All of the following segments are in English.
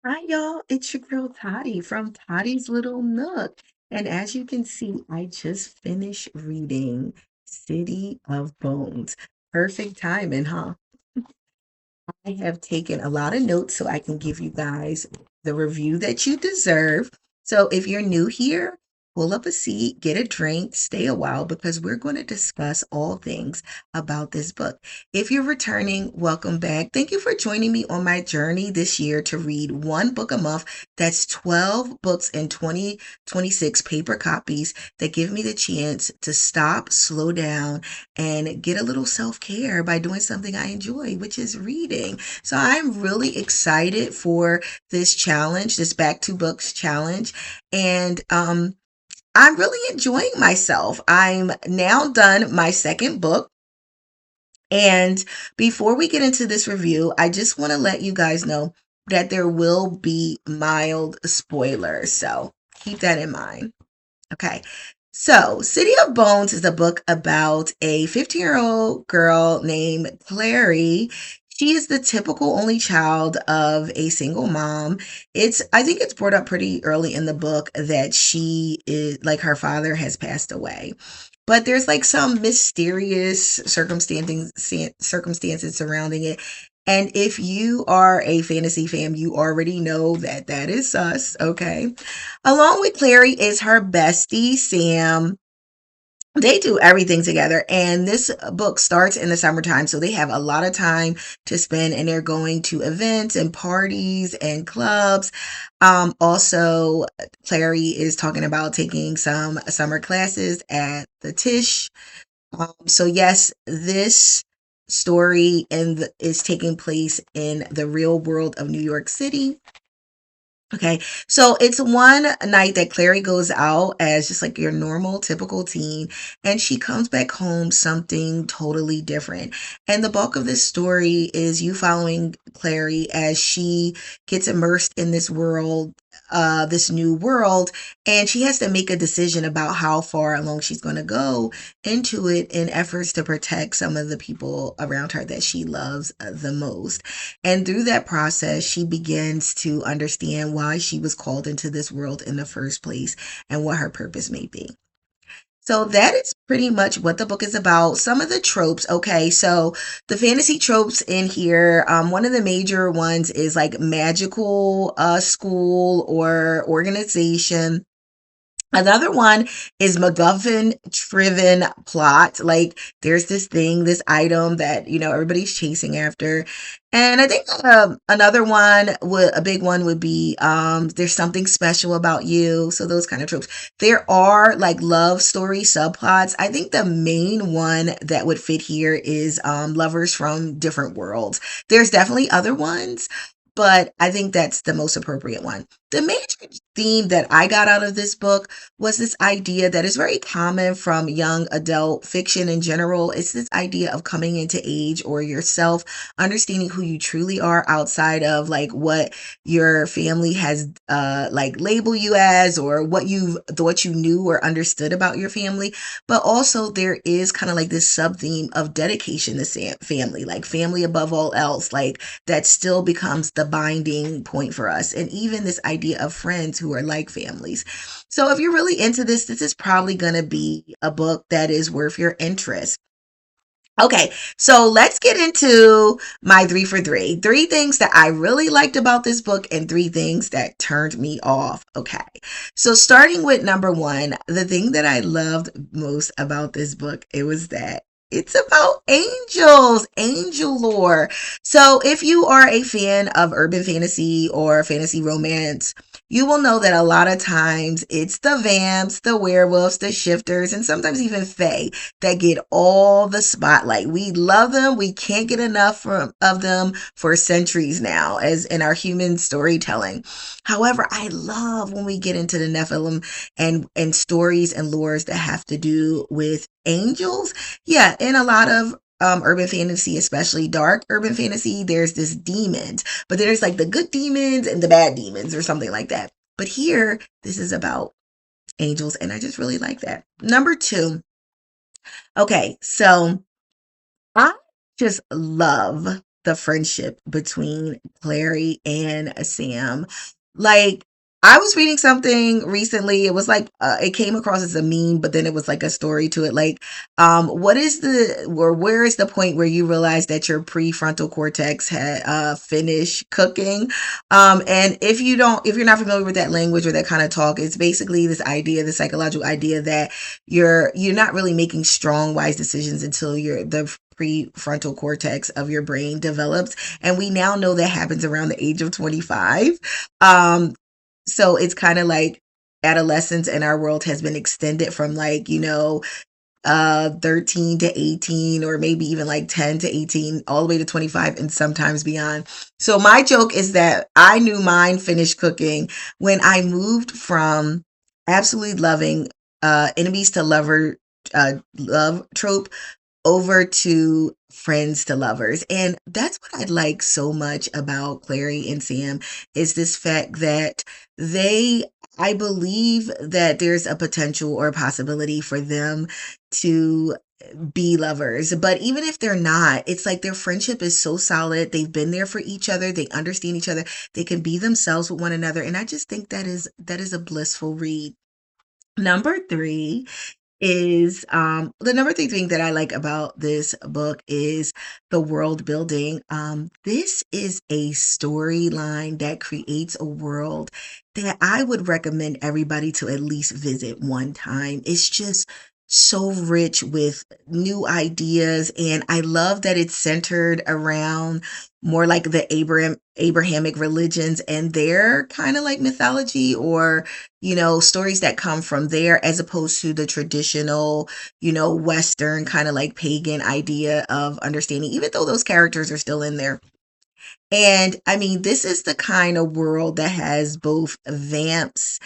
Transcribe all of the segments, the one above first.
Hi, y'all. It's your girl Toddy from Toddy's Little Nook. And as you can see, I just finished reading City of Bones. Perfect timing, huh? I have taken a lot of notes so I can give you guys the review that you deserve. So if you're new here, pull up a seat, get a drink, stay a while because we're going to discuss all things about this book. If you're returning, welcome back. Thank you for joining me on my journey this year to read one book a month. That's 12 books in 2026 paper copies that give me the chance to stop, slow down, and get a little self care by doing something I enjoy, which is reading. So I'm really excited for this challenge, this Back to Books challenge. And I'm really enjoying myself. I'm now done my second book. And before we get into this review, I just want to let you guys know that there will be mild spoilers. So keep that in mind. Okay. So, City of Bones is a book about a 15-year-old girl named Clary. She is the typical only child of a single mom. I think it's brought up pretty early in the book that she is like her father has passed away. But there's like some mysterious circumstances surrounding it. And if you are a fantasy fan, you already know that that is us, okay? Along with Clary is her bestie, Sam. They do everything together, and this book starts in the summertime, so they have a lot of time to spend, and they're going to events and parties and clubs. Also, Clary is talking about taking some summer classes at the Tisch. So yes, this story is taking place in the real world of New York City. Okay, so it's one night that Clary goes out as just like your normal, typical teen, and she comes back home something totally different. And the bulk of this story is you following Clary as she gets immersed in this world, this new world, and she has to make a decision about how far along she's going to go into it in efforts to protect some of the people around her that she loves the most. And through that process, she begins to understand why she was called into this world in the first place and what her purpose may be. So that is pretty much what the book is about. Some of the tropes, okay, so the fantasy tropes in here, one of the major ones is like magical school or organization. Another one is MacGuffin driven plot. Like there's this thing, this item that, everybody's chasing after. And I think another one a big one would be there's something special about you. So those kind of tropes. There are like love story subplots. I think the main one that would fit here is lovers from different worlds. There's definitely other ones, but I think that's the most appropriate one. The major theme that I got out of this book was this idea that is very common from young adult fiction in general. It's this idea of coming into age or yourself, understanding who you truly are outside of like what your family has like label you as or what you thought you knew or understood about your family. But also there is kind of like this sub theme of dedication to family, like family above all else, like that still becomes the binding point for us. And even this idea of friends who are like families. So if you're really into this, this is probably going to be a book that is worth your interest. Okay, so let's get into my three for three. Three things that I really liked about this book and three things that turned me off. Okay, so starting with number one, the thing that I loved most about this book, it was that it's about angels, angel lore. So if you are a fan of urban fantasy or fantasy romance, you will know that a lot of times it's the vamps, the werewolves, the shifters, and sometimes even fae that get all the spotlight. We love them. We can't get enough of them for centuries now, as in our human storytelling. However, I love when we get into the Nephilim and stories and lores that have to do with angels. Yeah, in a lot of urban fantasy, especially dark urban fantasy, there's this demons, but there's like the good demons and the bad demons or something like that. But here, this is about angels, and I just really like that. Number two, okay, so I just love the friendship between Clary and Sam. Like, I was reading something recently. It was like it came across as a meme, but then it was like a story to it. Like, what is the or where is the point where you realize that your prefrontal cortex had finished cooking? And if you're not familiar with that language or that kind of talk, it's basically this idea, the psychological idea that you're not really making strong, wise decisions until the prefrontal cortex of your brain develops, and we now know that happens around the age of 25. um so it's kind of like adolescence in our world has been extended from, like, 13 to 18, or maybe even like 10 to 18, all the way to 25 and sometimes beyond. So my joke is that I knew mine finished cooking when I moved from absolutely loving enemies to love trope over to friends to lovers. And that's what I like so much about Clary and Sam, is this fact that they I believe that there's a potential or a possibility for them to be lovers. But even if they're not, it's like their friendship is so solid. They've been there for each other. They understand each other. They can be themselves with one another. And I just think that is a blissful read. Number three is the number three thing that I like about this book is the world building. This is a storyline that creates a world that I would recommend everybody to at least visit one time. It's just so rich with new ideas, and I love that it's centered around more like the Abrahamic religions and their kind of like mythology, or stories that come from there, as opposed to the traditional, Western kind of like pagan idea of understanding, even though those characters are still in there. And I mean, this is the kind of world that has both vamps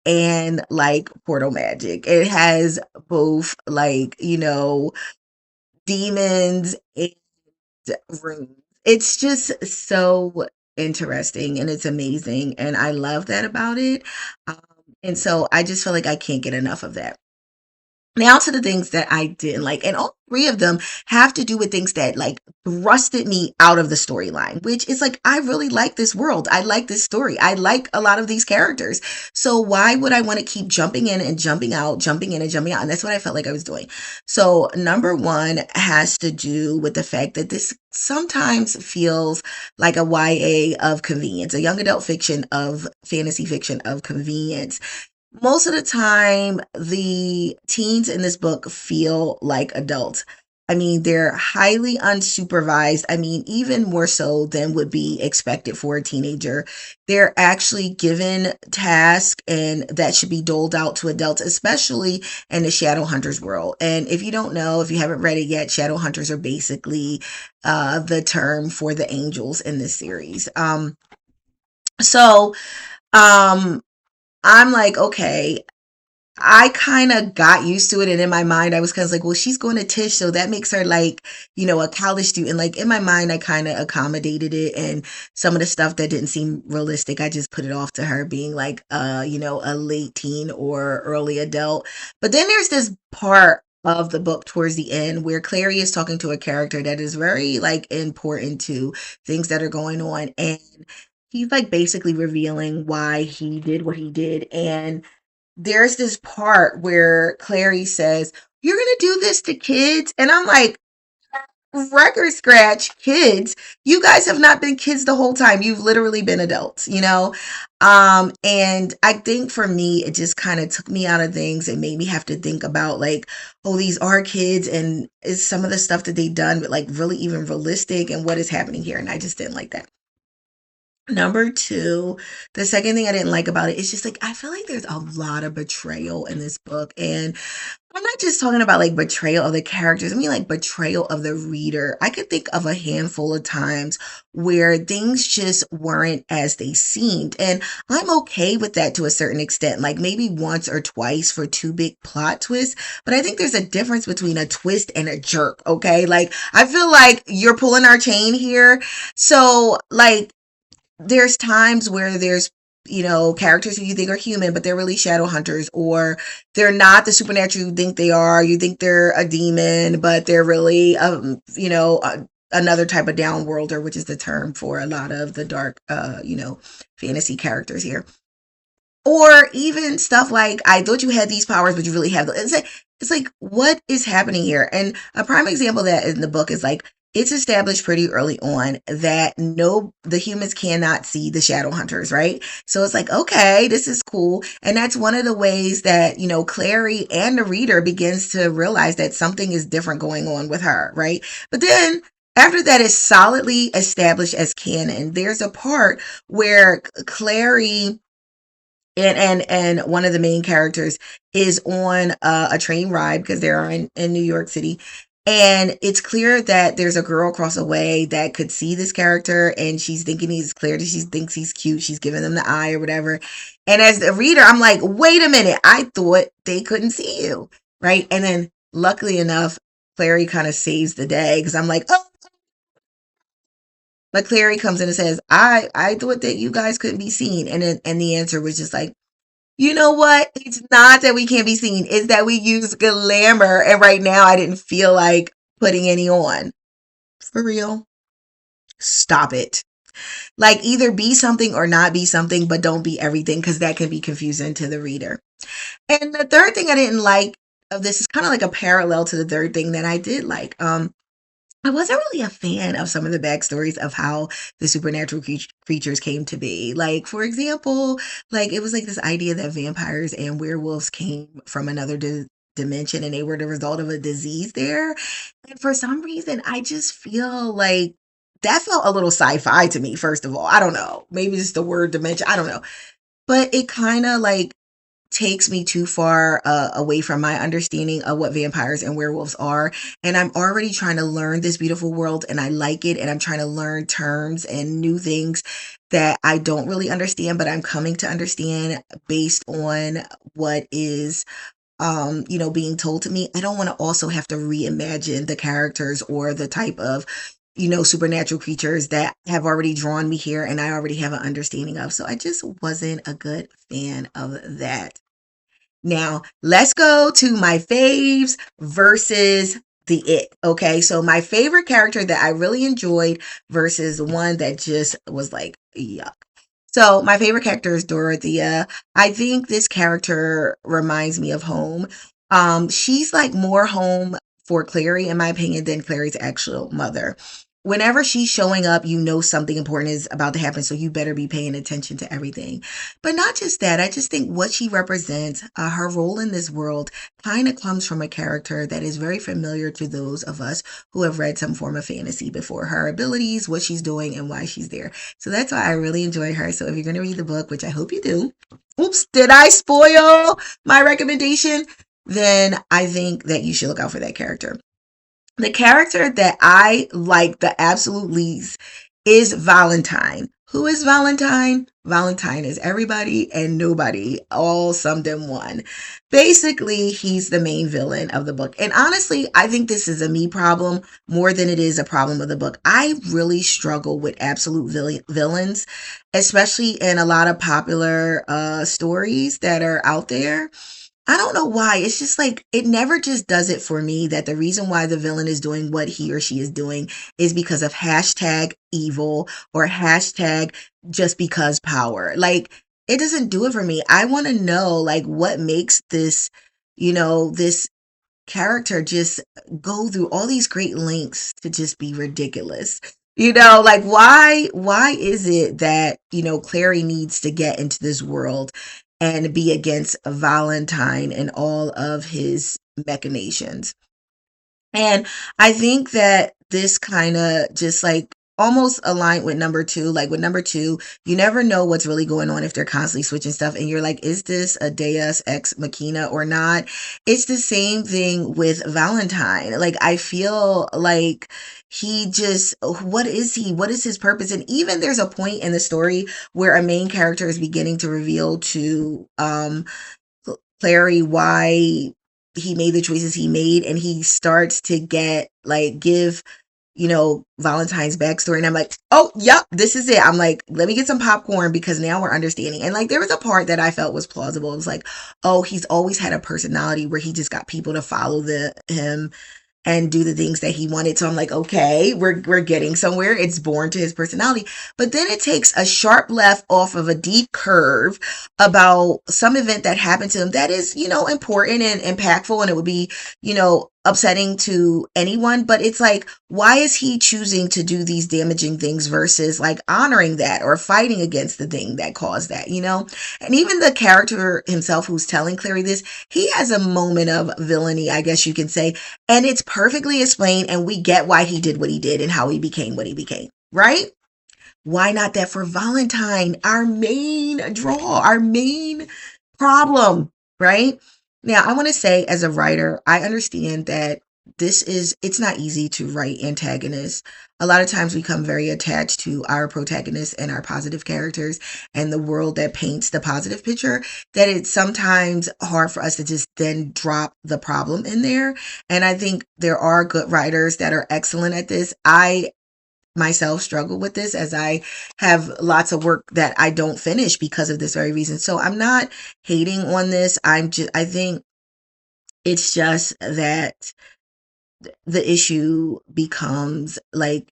and like portal magic. It has both, like, demons and rooms. It's just so interesting and it's amazing. And I love that about it. Um, and so I just feel like I can't get enough of that. Now to the things that I didn't like, and all three of them have to do with things that like thrusted me out of the storyline, which is like, I really like this world. I like this story. I like a lot of these characters. So why would I want to keep jumping in and jumping out, jumping in and jumping out? And that's what I felt like I was doing. So number one has to do with the fact that this sometimes feels like a YA of convenience, a young adult fiction of fantasy fiction of convenience. Most of the time, the teens in this book feel like adults. I mean, they're highly unsupervised. I mean, even more so than would be expected for a teenager. They're actually given tasks and that should be doled out to adults, especially in the Shadowhunters world. And if you don't know, if you haven't read it yet, Shadowhunters are basically the term for the angels in this series. So, um, I'm like, okay, I kind of got used to it. And in my mind, I was kind of like, well, she's going to Tish. So that makes her like, a college student. Like in my mind, I kind of accommodated it. And some of the stuff that didn't seem realistic, I just put it off to her being like, a late teen or early adult. But then there's this part of the book towards the end where Clary is talking to a character that is very like important to things that are going on. And he's like basically revealing why he did what he did. And there's this part where Clary says, "You're going to do this to kids?" And I'm like, record scratch, kids? You guys have not been kids the whole time. You've literally been adults. And I think for me, it just kind of took me out of things and made me have to think about like, oh, these are kids, and is some of the stuff that they've done like really even realistic, and what is happening here? And I just didn't like that. Number two, the second thing I didn't like about it is just like, I feel like there's a lot of betrayal in this book. And I'm not just talking about like betrayal of the characters, I mean like betrayal of the reader. I could think of a handful of times where things just weren't as they seemed. And I'm okay with that to a certain extent, like maybe once or twice for two big plot twists. But I think there's a difference between a twist and a jerk, okay? Like, I feel like you're pulling our chain here. So, like, there's times where there's characters who you think are human but they're really shadow hunters, or they're not the supernatural you think they are. You think they're a demon but they're really another type of downworlder, which is the term for a lot of the dark, fantasy characters here. Or even stuff like, I thought you had these powers, but you really have. It's like, what is happening here? And a prime example of that in the book is like, it's established pretty early on that the humans cannot see the shadow hunters, right? So it's like, okay, this is cool. And that's one of the ways that, Clary and the reader begins to realize that something is different going on with her, right? But then after that is solidly established as canon, there's a part where Clary and one of the main characters is on a train ride because they're in New York City. And it's clear that there's a girl across the way that could see this character, and she's thinking he's clear, that she thinks he's cute. She's giving them the eye or whatever. And as the reader, I'm like, wait a minute, I thought they couldn't see you, right? And then luckily enough, Clary kind of saves the day because I'm like, oh, but Clary comes in and says, I thought that you guys couldn't be seen. And the answer was just like, you know what? It's not that we can't be seen. It's that we use glamour. And right now I didn't feel like putting any on. For real. Stop it. Like, either be something or not be something, but don't be everything, because that can be confusing to the reader. And the third thing I didn't like of this is kind of like a parallel to the third thing that I did like. I wasn't really a fan of some of the backstories of how the supernatural creatures came to be. Like, for example, like it was like this idea that vampires and werewolves came from another dimension and they were the result of a disease there. And for some reason, I just feel like that felt a little sci-fi to me, first of all. I don't know. Maybe just the word dimension. I don't know. But it kind of like takes me too far away from my understanding of what vampires and werewolves are. And I'm already trying to learn this beautiful world and I like it. And I'm trying to learn terms and new things that I don't really understand, but I'm coming to understand based on what is being told to me. I don't want to also have to reimagine the characters or the type of supernatural creatures that have already drawn me here and I already have an understanding of. So I just wasn't a good fan of that. Now, let's go to my faves versus the it. Okay, so my favorite character that I really enjoyed versus one that just was like, yuck. So my favorite character is Dorothea. I think this character reminds me of home. She's like more home for Clary, in my opinion, than Clary's actual mother. Whenever she's showing up, something important is about to happen, so you better be paying attention to everything. But not just that, I just think what she represents, her role in this world, kind of comes from a character that is very familiar to those of us who have read some form of fantasy before. Her abilities, what she's doing, and why she's there. So that's why I really enjoy her. So if you're going to read the book, which I hope you do, oops, did I spoil my recommendation? Then I think that you should look out for that character. The character that I like the absolute least is Valentine. Who is Valentine? Valentine is everybody and nobody, all summed in one. Basically, he's the main villain of the book. And honestly, I think this is a me problem more than it is a problem of the book. I really struggle with absolute villains, especially in a lot of popular stories that are out there. I don't know why. It's just like, it never just does it for me that the reason why the villain is doing what he or she is doing is because of hashtag evil or hashtag just because power. Like, it doesn't do it for me. I want to know, like, what makes this character just go through all these great lengths to just be ridiculous. Like, why is it that, Clary needs to get into this world and be against Valentine and all of his machinations? And I think that this kind of just like almost aligned with number two. Like with number two, you never know what's really going on if they're constantly switching stuff. And you're like, is this a Deus ex machina or not? It's the same thing with Valentine. Like, I feel like he just, what is he? What is his purpose? And even there's a point in the story where a main character is beginning to reveal to Clary why he made the choices he made, and he starts to give Valentine's backstory. And I'm like, oh, yep, this is it. I'm like, let me get some popcorn because now we're understanding. And like, there was a part that I felt was plausible. It was like, oh, he's always had a personality where he just got people to follow him and do the things that he wanted. So I'm like, okay, we're getting somewhere. It's born to his personality. But then it takes a sharp left off of a deep curve about some event that happened to him that is, important and impactful, and it would be, upsetting to anyone. But it's like, why is he choosing to do these damaging things versus like honoring that or fighting against the thing that caused that? And even the character himself who's telling Clary this, he has a moment of villainy, I guess you can say, and it's perfectly explained, and we get why he did what he did and how he became what he became, right? Why not that for Valentine, our main draw, our main problem, right? Now, I want to say, as a writer, I understand that it's not easy to write antagonists. A lot of times we become very attached to our protagonists and our positive characters and the world that paints the positive picture, that it's sometimes hard for us to just then drop the problem in there. And I think there are good writers that are excellent at this. I myself struggle with this, as I have lots of work that I don't finish because of this very reason. So I'm not hating on this. I think it's just that the issue becomes like,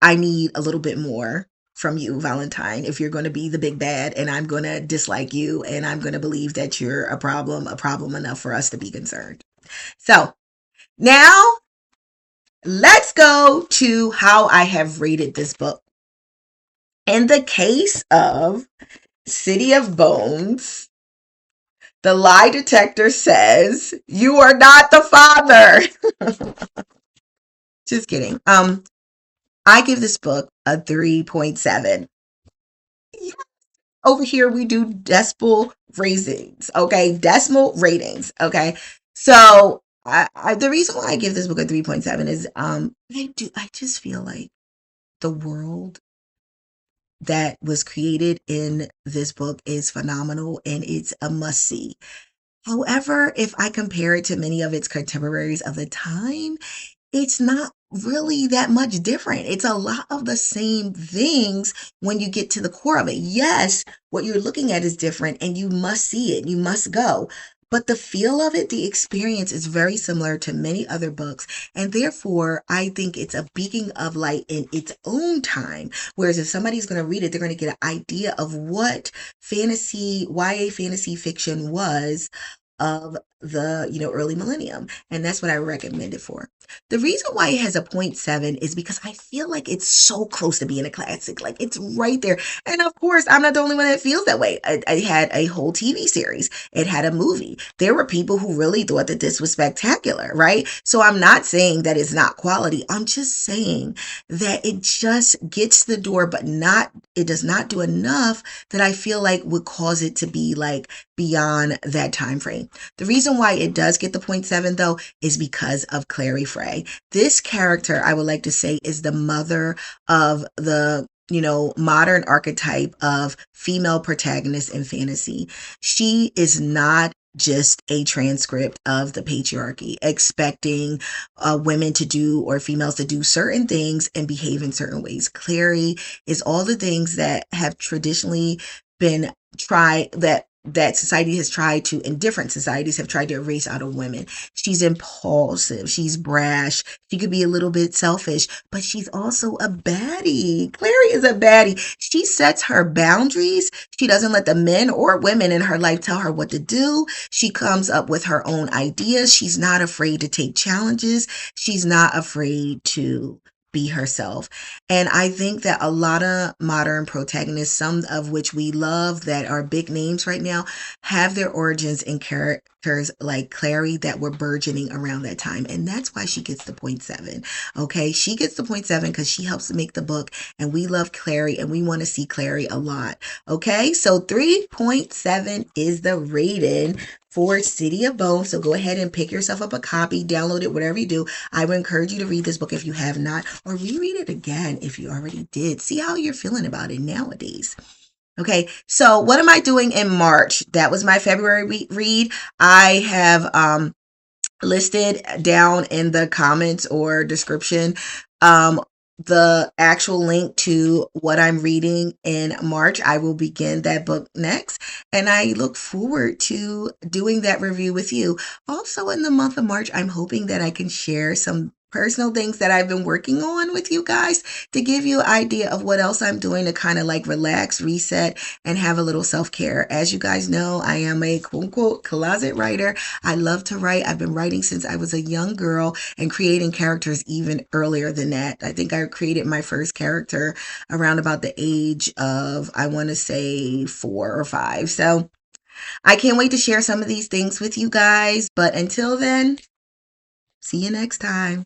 I need a little bit more from you, Valentine, if you're going to be the big bad, and I'm going to dislike you, and I'm going to believe that you're a problem enough for us to be concerned. So now let's go to how I have rated this book. In the case of City of Bones, the lie detector says you are not the father. Just kidding. I give this book a 3.7. Over here we do decimal ratings, okay? Decimal ratings, okay? So the reason why I give this book a 3.7 is I just feel like the world that was created in this book is phenomenal, and it's a must see. However, if I compare it to many of its contemporaries of the time, it's not really that much different. It's a lot of the same things when you get to the core of it. Yes, what you're looking at is different, and you must see it. You must go. But the feel of it, the experience is very similar to many other books. And therefore, I think it's a beacon of light in its own time. Whereas if somebody's going to read it, they're going to get an idea of what YA fantasy fiction was of the early millennium, and that's what I recommend it for. The reason why it has a 0.7 is because I feel like it's so close to being a classic. Like, it's right there. And of course, I'm not the only one that feels that way. I had a whole TV series. It had a movie. There were people who really thought that this was spectacular, right? So I'm not saying that it's not quality. I'm just saying that it just gets the door, but it does not do enough that I feel like would cause it to be like beyond that time frame. The reason why it does get the 0.7 though is because of Clary Frey. This character, I would like to say, is the mother of the modern archetype of female protagonist in fantasy. She is not just a transcript of the patriarchy, expecting women to do, or females to do, certain things and behave in certain ways. Clary is all the things that have traditionally been tried, that society has tried to, and different societies have tried to erase out of women. She's impulsive. She's brash. She could be a little bit selfish, but she's also a baddie. Clary is a baddie. She sets her boundaries. She doesn't let the men or women in her life tell her what to do. She comes up with her own ideas. She's not afraid to take challenges. She's not afraid to be herself. And I think that a lot of modern protagonists, some of which we love, that are big names right now, have their origins in characters like Clary that were burgeoning around that time. And that's why she gets the 0.7. Okay. She gets the 0.7 because she helps to make the book, and we love Clary and we want to see Clary a lot. Okay. So 3.7 is the rating for City of Bones. So go ahead and pick yourself up a copy, download it, whatever you do. I would encourage you to read this book if you have not, or reread it again if you already did. See how you're feeling about it nowadays. Okay, so what am I doing in March? That was my February read. I have listed down in the comments or description the actual link to what I'm reading in March. I will begin that book next, and I look forward to doing that review with you. Also, in the month of March, I'm hoping that I can share some personal things that I've been working on with you guys to give you an idea of what else I'm doing to kind of like relax, reset, and have a little self-care. As you guys know, I am a quote unquote closet writer. I love to write. I've been writing since I was a young girl and creating characters even earlier than that. I think I created my first character around about the age of, I want to say, 4 or 5. So I can't wait to share some of these things with you guys. But until then, see you next time.